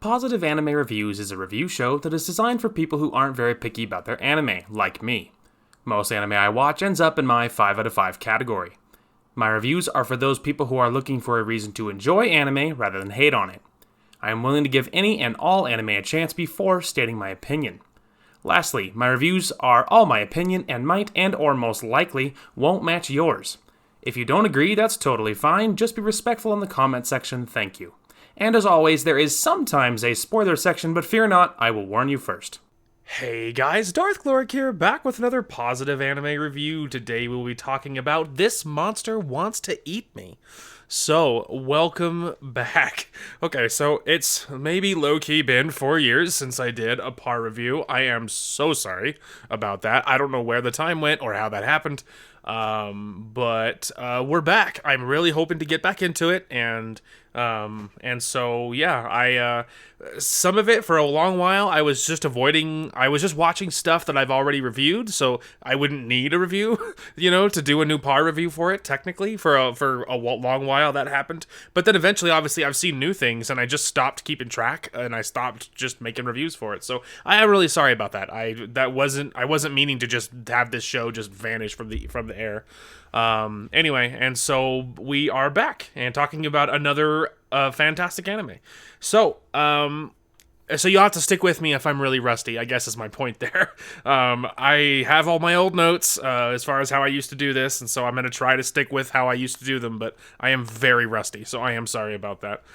Positive Anime Reviews is a review show that is designed for people who aren't very picky about their anime, like me. Most anime I watch ends up in my 5 out of 5 category. My reviews are for those people who are looking for a reason to enjoy anime rather than hate on it. I am willing to give any and all anime a chance before stating my opinion. Lastly, my reviews are all my opinion and might and or most likely won't match yours. If you don't agree, that's totally fine, just be respectful in the comment section, thank you. And as always, there is sometimes a spoiler section, but fear not, I will warn you first. Hey guys, Darth Gloric here, back with another positive anime review. Today we'll be talking about This Monster Wants to Eat Me. So, welcome back. Okay, so it's maybe low-key been 4 years since I did a par review. I am so sorry about that. I don't know where the time went or how that happened. But we're back. I'm really hoping to get back into it, and so yeah, some of it for a long while I was just watching stuff that I've already reviewed, so I wouldn't need a review, to do a new par review for it, technically, for a long while that happened. But then eventually, obviously, I've seen new things, and I just stopped keeping track, and I stopped just making reviews for it, so I am really sorry about that. I wasn't meaning to just have this show just vanish from the air. Anyway, and so we are back and talking about another fantastic anime. So you'll have to stick with me if I'm really rusty, I guess is my point there. I have all my old notes as far as how I used to do this, and so I'm going to try to stick with how I used to do them, but I am very rusty, so I am sorry about that.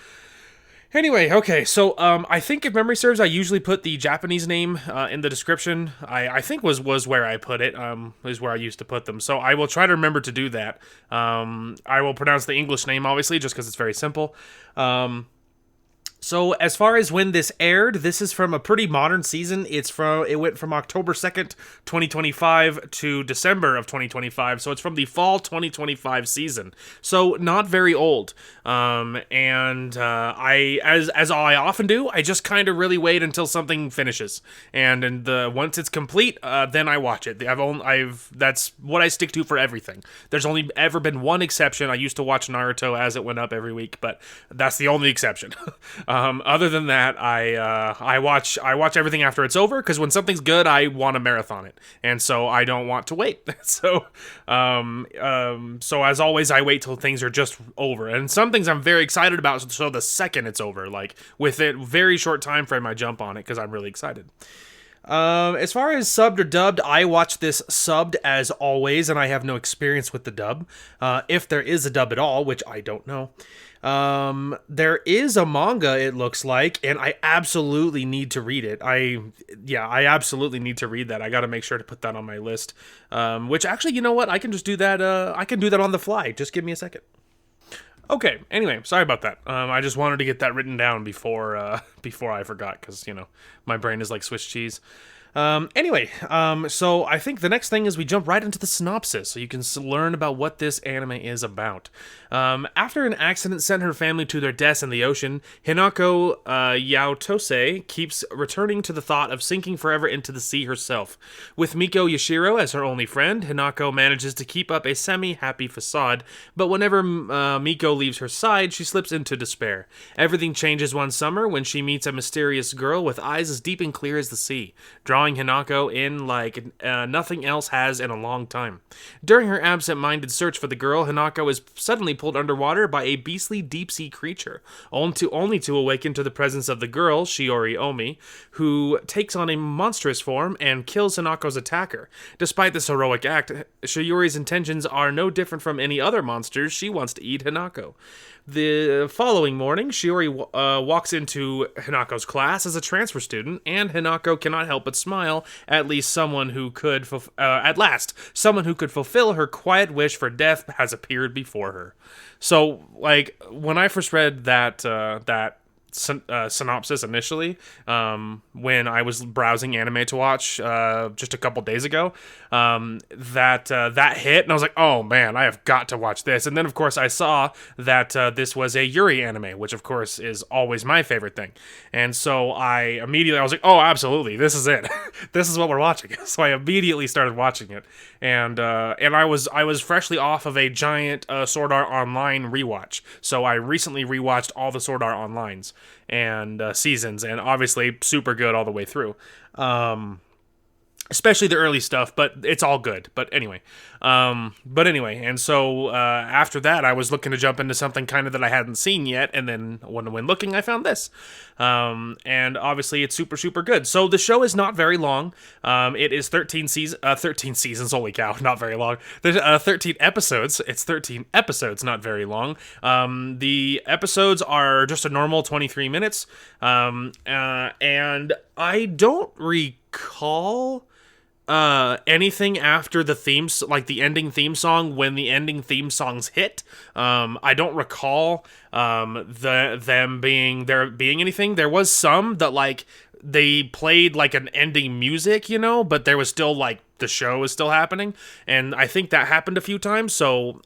Anyway, okay, so I think if memory serves, I usually put the Japanese name in the description. I think was where I put it, is where I used to put them. So I will try to remember to do that. I will pronounce the English name, obviously, just because it's very simple. So as far as when this aired, this is from a pretty modern season. It went from October 2nd, 2025 to December of 2025. So it's from the fall 2025 season. So not very old. As I often do, I just kind of really wait until something finishes. And once it's complete, then I watch it. That's what I stick to for everything. There's only ever been one exception. I used to watch Naruto as it went up every week, but that's the only exception. Other than that, I watch everything after it's over, because when something's good, I want to marathon it, and so I don't want to wait. So as always, I wait till things are just over, and some things I'm very excited about. So the second it's over, like with a very short time frame, I jump on it because I'm really excited. As far as subbed or dubbed, I watch this subbed as always, and I have no experience with the dub. If there is a dub at all, which I don't know. There is a manga, it looks like, and I absolutely need to read it. I absolutely need to read that. I gotta make sure to put that on my list. Which actually, you know what? I can just do that. I can do that on the fly. Just give me a second. Okay, anyway, sorry about that. I just wanted to get that written down before I forgot, because, my brain is like Swiss cheese. So I think the next thing is we jump right into the synopsis, so you can learn about what this anime is about. After an accident sent her family to their deaths in the ocean, Hinako Yaotose keeps returning to the thought of sinking forever into the sea herself. With Miko Yashiro as her only friend, Hinako manages to keep up a semi-happy facade, but whenever Miko leaves her side, she slips into despair. Everything changes one summer when she meets a mysterious girl with eyes as deep and clear as the sea, drawing Hinako in like nothing else has in a long time. During her absent-minded search for the girl, Hinako is suddenly pulled underwater by a beastly deep-sea creature, only to awaken to the presence of the girl, Shiori Omi, who takes on a monstrous form and kills Hinako's attacker. Despite this heroic act, Shiori's intentions are no different from any other monsters. She wants to eat Hinako. The following morning, Shiori walks into Hinako's class as a transfer student, and Hinako cannot help but smile. At last, someone who could fulfill her quiet wish for death has appeared before her. So, like, when I first read that synopsis initially, when I was browsing anime to watch just a couple days ago, that hit, and I was like, oh man, I have got to watch this. And then of course I saw that this was a Yuri anime, which of course is always my favorite thing, and so I was like, oh, absolutely, this is it. This is what we're watching. So I immediately started watching it, and I was freshly off of a giant Sword Art Online rewatch, so I recently rewatched all the Sword Art Onlines. and seasons, and obviously super good all the way through. Especially the early stuff, but it's all good. But anyway, and so after that, I was looking to jump into something kind of that I hadn't seen yet, and then when looking, I found this, and obviously it's super super good. So the show is not very long. It is 13 seasons. Holy cow, not very long. There's 13 episodes. It's 13 episodes, not very long. The episodes are just a normal 23 minutes, and I don't recall anything after the themes, like the ending theme song, when the ending theme songs hit. I don't recall there being anything. There was some that like they played like an ending music, but there was still like the show is still happening, and I think that happened a few times. So,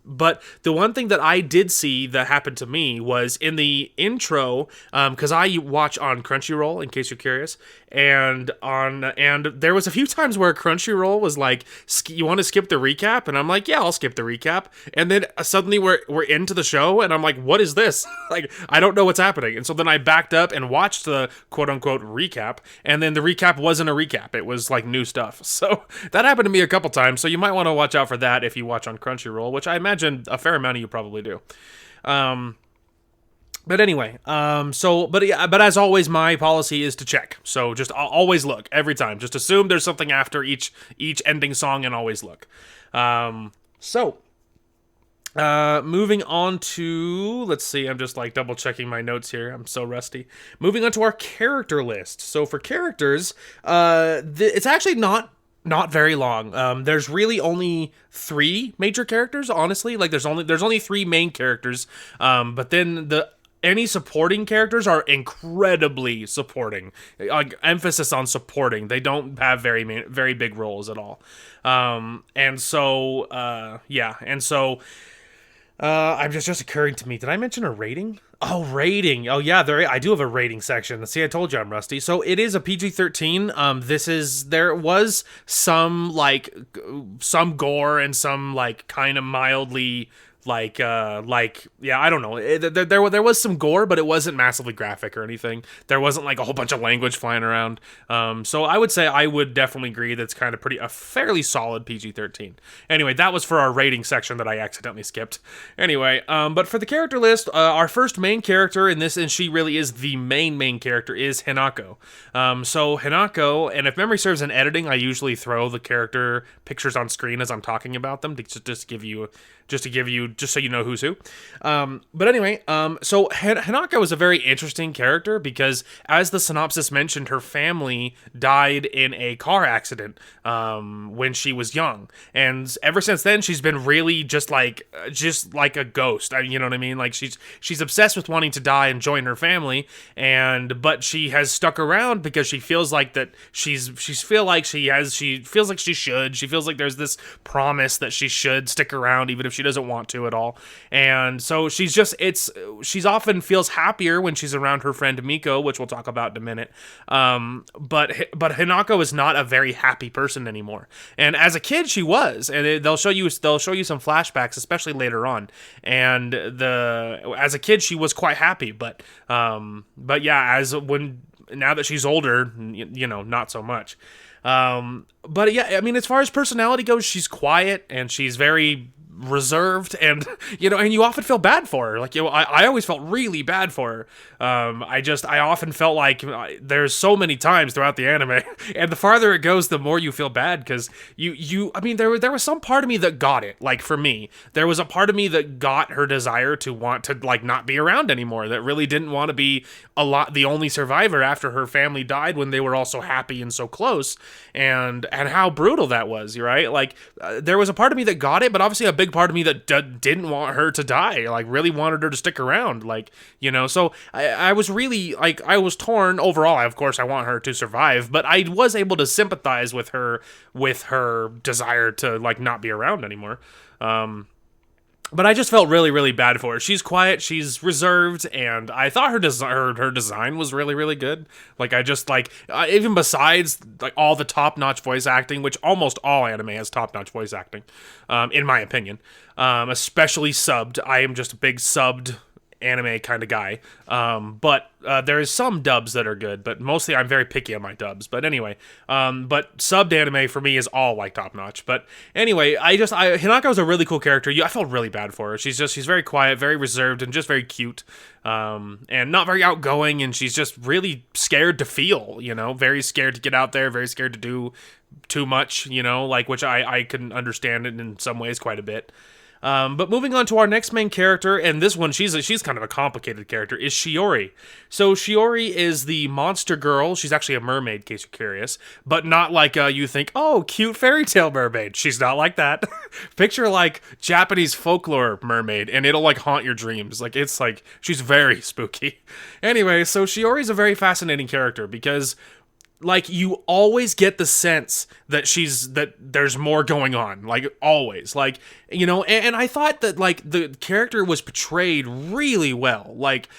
but the one thing that I did see that happened to me was in the intro, because I watch on Crunchyroll, in case you're curious, and there was a few times where Crunchyroll was like, "You want to skip the recap?" And I'm like, "Yeah, I'll skip the recap." And then suddenly we're into the show, and I'm like, "What is this?" Like, I don't know what's happening. And so then I backed up and watched the quote unquote recap, and then the recap wasn't a recap; it was like new stuff. So that happened to me a couple times, so you might want to watch out for that if you watch on Crunchyroll, which I imagine a fair amount of you probably do. But anyway, but as always, my policy is to check. So just always look every time. Just assume there's something after each ending song and always look. Moving on to, let's see, I'm just like double checking my notes here. I'm so rusty. Moving on to our character list. So for characters, it's actually not very long. There's really only 3 major characters, honestly. Like there's only 3 main characters. But then any supporting characters are incredibly supporting. Like emphasis on supporting. They don't have very big roles at all. I'm just occurring to me. Did I mention a rating? Oh, rating. Oh, yeah, I do have a rating section. See, I told you I'm rusty. So it is a PG-13. There was some gore and some like kind of mildly I don't know. There was some gore, but it wasn't massively graphic or anything. There wasn't like a whole bunch of language flying around. So I would say I would definitely agree that's kind of a fairly solid PG-13. Anyway, that was for our rating section that I accidentally skipped. Anyway, but for the character list, our first main character in this, and she really is the main character, is Hinako. So Hinako, and if memory serves in editing, I usually throw the character pictures on screen as I'm talking about them just so you know who's who. But anyway, so Hinako is a very interesting character because, as the synopsis mentioned, her family died in a car accident when she was young, and ever since then she's been really just like a ghost. You know what I mean? Like she's obsessed with wanting to die and join her family, but she has stuck around because she feels like that she feels like she should. She feels like there's this promise that she should stick around even if she doesn't want to at all. And so she's often feels happier when she's around her friend Miko, which we'll talk about in a minute. But Hinako is not a very happy person anymore. And as a kid, she was, and they'll show you some flashbacks, especially later on. And as a kid, she was quite happy, but yeah, now that she's older, not so much. But yeah, I mean, as far as personality goes, she's quiet and she's very reserved, and and you often feel bad for her. Like, I always felt really bad for her. I often felt like there's so many times throughout the anime, and the farther it goes, the more you feel bad, because there was some part of me that got it. Like, for me, there was a part of me that got her desire to want to like not be around anymore, that really didn't want to be the only survivor after her family died when they were all so happy and so close, and how brutal that was, right? Like, there was a part of me that got it, but obviously a big part of me that didn't want her to die, like really wanted her to stick around, like, so I was really, like, I was torn overall. Of course I want her to survive, but I was able to sympathize with her desire to like not be around anymore. But I just felt really, really bad for her. She's quiet, she's reserved, and I thought her design was really, really good. Like, I just, like, even besides, like, all the top-notch voice acting, which almost all anime has top-notch voice acting, in my opinion, especially subbed. I am just a big subbed anime kind of guy. But there is some dubs that are good, but mostly I'm very picky on my dubs. But anyway, but subbed anime for me is all like top notch. But anyway, Hinako's a really cool character. I felt really bad for her. She's very quiet, very reserved, and just very cute. And not very outgoing, and she's just really scared to feel, very scared to get out there, very scared to do too much, like, which I can understand it in some ways quite a bit. But moving on to our next main character, and this one, she's kind of a complicated character, is Shiori. So Shiori is the monster girl. She's actually a mermaid, in case you're curious, but not like you think, oh, cute fairy tale mermaid. She's not like that. Picture like Japanese folklore mermaid, and it'll like haunt your dreams. Like it's like she's very spooky. Anyway, so Shiori's a very fascinating character because like you always get the sense that there's more going on, like always, like, and I thought that like the character was portrayed really well. Like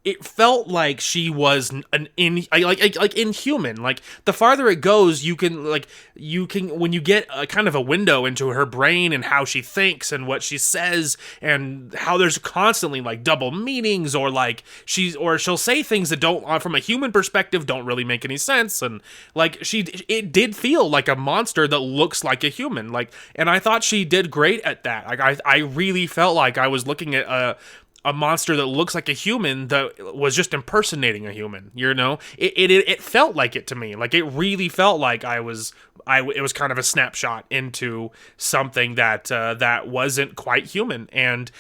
it felt like she was inhuman. Like the farther it goes, you can when you get a kind of a window into her brain and how she thinks and what she says and how there's constantly like double meanings or like she'll say things that don't, from a human perspective, don't really make any sense. And like it did feel like a monster that looks like a human. Like, and I thought she did great at that. Like I really felt like I was looking at a monster that looks like a human that was just impersonating a human, It felt like it to me. Like it really felt like it was kind of a snapshot into something that wasn't quite human. And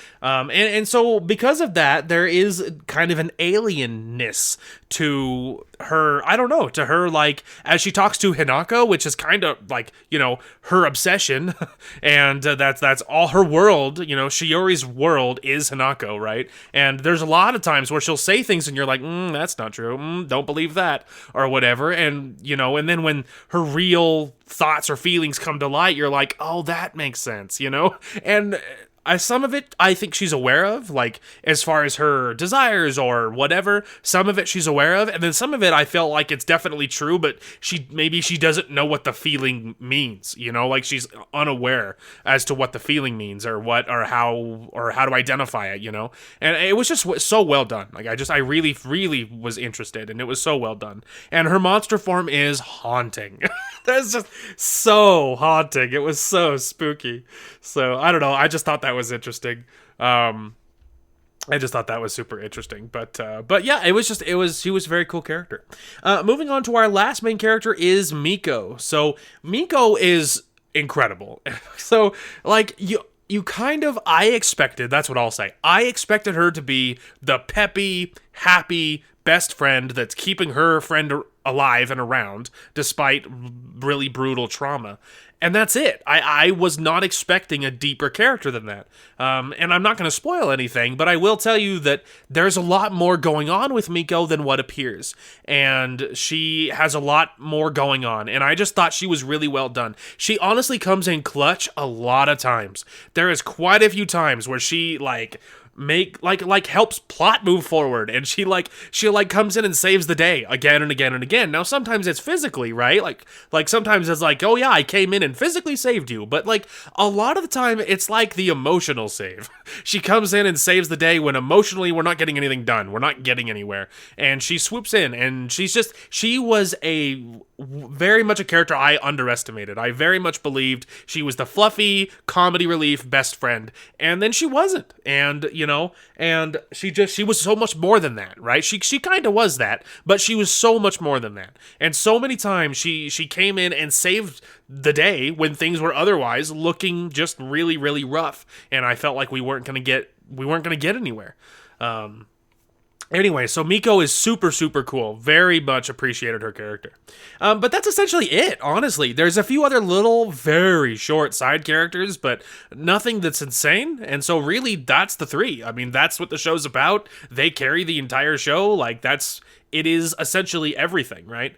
so because of that, there is kind of an alienness to her, I don't know, to her, like, as she talks to Hinako, which is kind of like, her obsession, and that's all her world, Shiori's world is Hinako, right? And there's a lot of times where she'll say things and you're like, that's not true, don't believe that, or whatever, and, and then when her real thoughts or feelings come to light, you're like, oh, that makes sense, and some of it I think she's aware of, like as far as her desires or whatever. Some of it she's aware of, and then some of it I felt like it's definitely true, but maybe she doesn't know what the feeling means. Like she's unaware as to what the feeling means or how to identify it. And it was just so well done. Like I really really was interested, and it was so well done. And her monster form is haunting. That's just so haunting. It was so spooky. So I don't know. I just thought that was interesting. I just thought that was super interesting. But yeah, she was a very cool character. Moving on to our last main character is Miko. So Miko is incredible. So like you kind of, that's what I'll say. I expected her to be the peppy, happy best friend that's keeping her friend alive and around despite really brutal trauma. And that's it. I was not expecting a deeper character than that. And I'm not going to spoil anything, but I will tell you that there's a lot more going on with Miko than what appears. And she has a lot more going on. And I just thought she was really well done. She honestly comes in clutch a lot of times. There is quite a few times where she helps plot move forward, and she comes in and saves the day again and again and again. Now sometimes it's physically, right? Like sometimes it's like, oh yeah, I came in and physically saved you, but like a lot of the time it's like the emotional save. She comes in and saves the day when emotionally we're not getting anything done, we're not getting anywhere, and she swoops in, and she was very much a character I underestimated. I very much believed she was the fluffy comedy relief best friend, and then she wasn't. And and she was so much more than that, right? She kind of was that, but she was so much more than that. And so many times she came in and saved the day when things were otherwise looking just really, really rough, and I felt like we weren't going to get anywhere. Anyway, so Miko is super, super cool. Very much appreciated her character. But that's essentially it, honestly. There's a few other little, very short side characters, but nothing that's insane. And so really, that's the three. I mean, that's what the show's about. They carry the entire show. Like, it is essentially everything, right?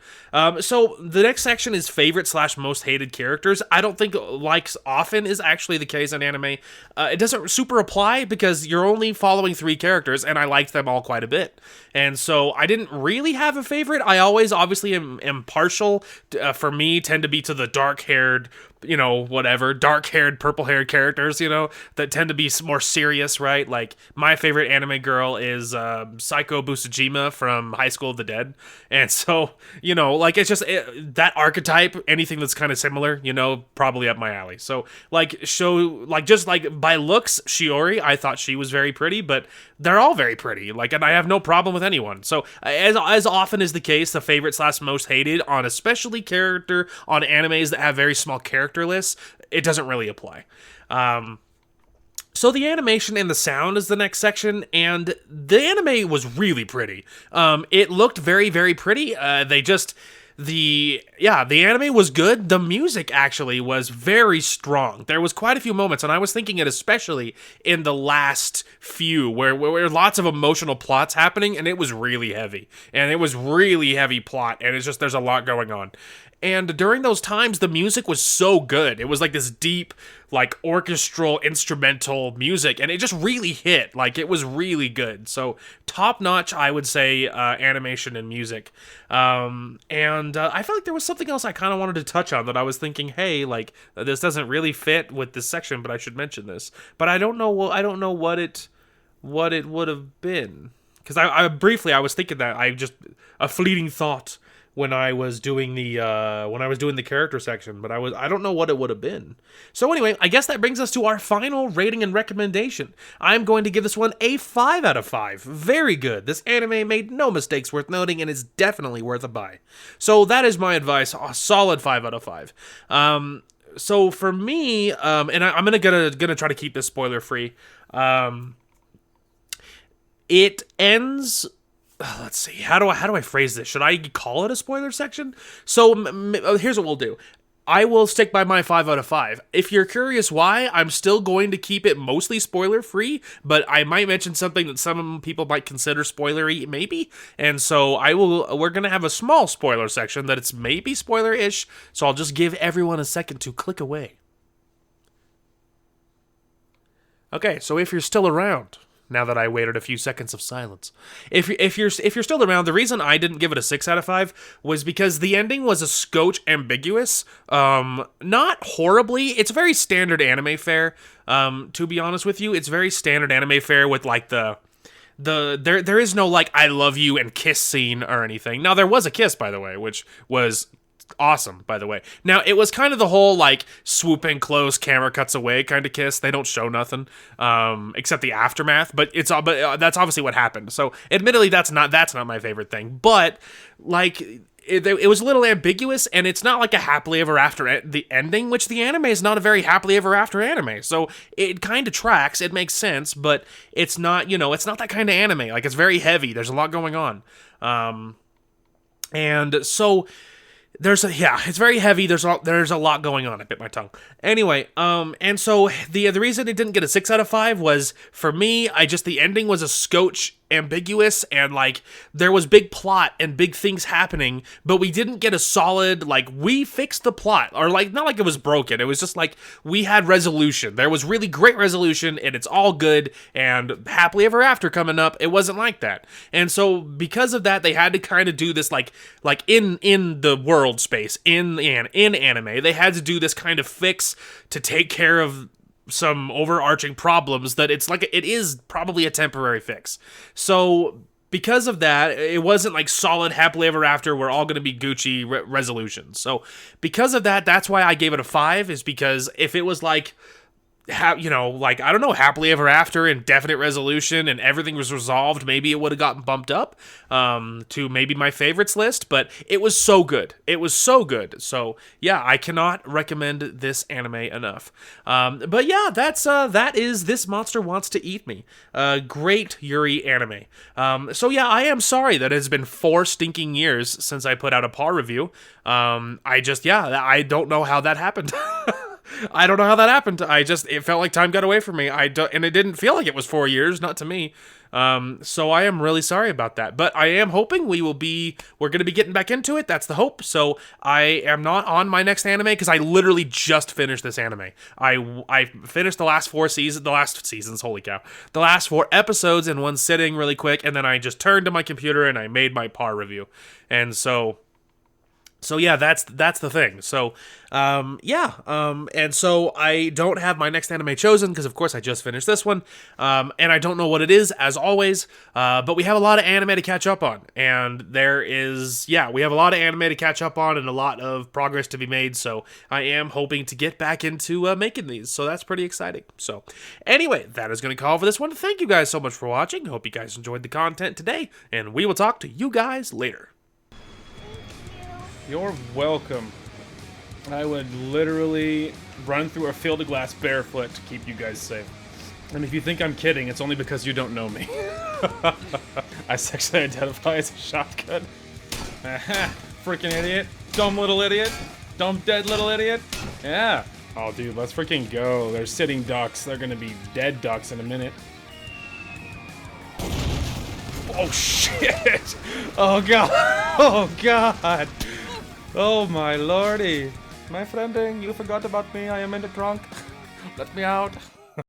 So the next section is favorite / most hated characters. I don't think likes often is actually the case in anime. It doesn't super apply because you're only following 3 characters, and I liked them all quite a bit. And so I didn't really have a favorite. I always obviously am partial, for me, tend to be to the dark-haired whatever, dark-haired, purple-haired characters, that tend to be more serious, right? Like, my favorite anime girl is Psycho Busujima from High School of the Dead. And so, like, it's just that archetype, anything that's kind of similar, probably up my alley. So, like, just like by looks, Shiori, I thought she was very pretty, but they're all very pretty. Like, and I have no problem with anyone. So, as often is the case, the favorite / most hated on especially character on animes that have very small character lists, it doesn't really apply. So the animation and the sound is the next section, and the anime was really pretty. It looked very, very pretty. The anime was good. The music actually was very strong. There was quite a few moments, and I was thinking it especially in the last few where lots of emotional plots happening, and it was really heavy. And it was really heavy plot, and it's just there's a lot going on. And during those times, the music was so good. It was like this deep, like orchestral, instrumental music, and it just really hit. Like, it was really good. So, top notch, I would say, animation and music. And I felt like there was something else I kind of wanted to touch on that I was thinking, hey, like, this doesn't really fit with this section, but I should mention this. But I don't know what it would have been, because I briefly was thinking that a fleeting thought when I was doing the character section, but I don't know what it would have been. So anyway, I guess that brings us to our final rating and recommendation. I'm going to give this one a 5 out of 5. Very good. This anime made no mistakes worth noting and is definitely worth a buy. So that is my advice, a solid 5 out of 5. So for me, and I'm gonna try to keep this spoiler free. It ends. Let's see. How do I phrase this? Should I call it a spoiler section? So here's what we'll do. I will stick by my 5 out of 5. If you're curious why, I'm still going to keep it mostly spoiler free, but I might mention something that some people might consider spoilery, maybe. And so we're going to have a small spoiler section that it's maybe spoiler-ish. So I'll just give everyone a second to click away. Okay, so if you're still around, now that I waited a few seconds of silence. If you're still around, the reason I didn't give it a 6 out of 5 was because the ending was a scotch ambiguous. Not horribly. It's very standard anime fare. To be honest with you, it's very standard anime fare with like there is no like I love you and kiss scene or anything. Now there was a kiss, by the way, which was awesome, by the way. Now, it was kind of the whole, like, swooping close, camera cuts away kind of kiss. They don't show nothing, except the aftermath, but that's obviously what happened. So, admittedly, that's not my favorite thing, but, like, it was a little ambiguous, and it's not like a happily ever after the ending, which the anime is not a very happily ever after anime. So, it kind of tracks, it makes sense, but it's not, it's not that kind of anime. Like, it's very heavy. There's a lot going on. And so it's very heavy. There's a lot going on. I bit my tongue. Anyway, and so the reason it didn't get a 6 out of 5 was, for me, the ending was a scotch ambiguous, and like there was big plot and big things happening, but we didn't get a solid, like, we fixed the plot, or like not like it was broken. It was just like we had resolution. There was really great resolution, and it's all good, and happily ever after coming up. It wasn't like that, and so because of that, they had to kind of do this like in the world space in anime. They had to do this kind of fix to take care of some overarching problems that it is probably a temporary fix. So because of that, it wasn't like solid happily ever after, we're all going to be Gucci resolutions. So because of that, that's why I gave it a 5, is because if it was like, I don't know, happily ever after, indefinite resolution, and everything was resolved, maybe it would have gotten bumped up to maybe my favorites list, but it was so good. It was so good. So yeah, I cannot recommend this anime enough. But yeah, that is This Monster Wants to Eat Me. Great Yuri anime. So yeah, I am sorry that it's been 4 stinking years since I put out a paw review. I don't know how that happened. I don't know how that happened. It felt like time got away from me. And it didn't feel like it was 4 years, not to me. So I am really sorry about that. But I am hoping we're going to be getting back into it. That's the hope. So I am not on my next anime because I literally just finished this anime. I finished the last 4 seasons, holy cow. The last 4 episodes in one sitting really quick, and then I just turned to my computer and I made my par review. And so So yeah, that's the thing. So and so I don't have my next anime chosen because of course I just finished this one, and I don't know what it is as always. But we have a lot of anime to catch up on, and we have a lot of anime to catch up on and a lot of progress to be made. So I am hoping to get back into making these. So that's pretty exciting. So anyway, that is going to call for this one. Thank you guys so much for watching. Hope you guys enjoyed the content today, and we will talk to you guys later. You're welcome. I would literally run through a field of glass barefoot to keep you guys safe. And if you think I'm kidding, it's only because you don't know me. I sexually identify as a shotgun. Aha! Freaking idiot. Dumb little idiot. Dumb dead little idiot. Yeah. Oh, dude, let's freaking go. They're sitting ducks. They're gonna be dead ducks in a minute. Oh, shit! Oh, God! Oh, God! Oh my lordy. My friending, you forgot about me. I am in the trunk. Let me out.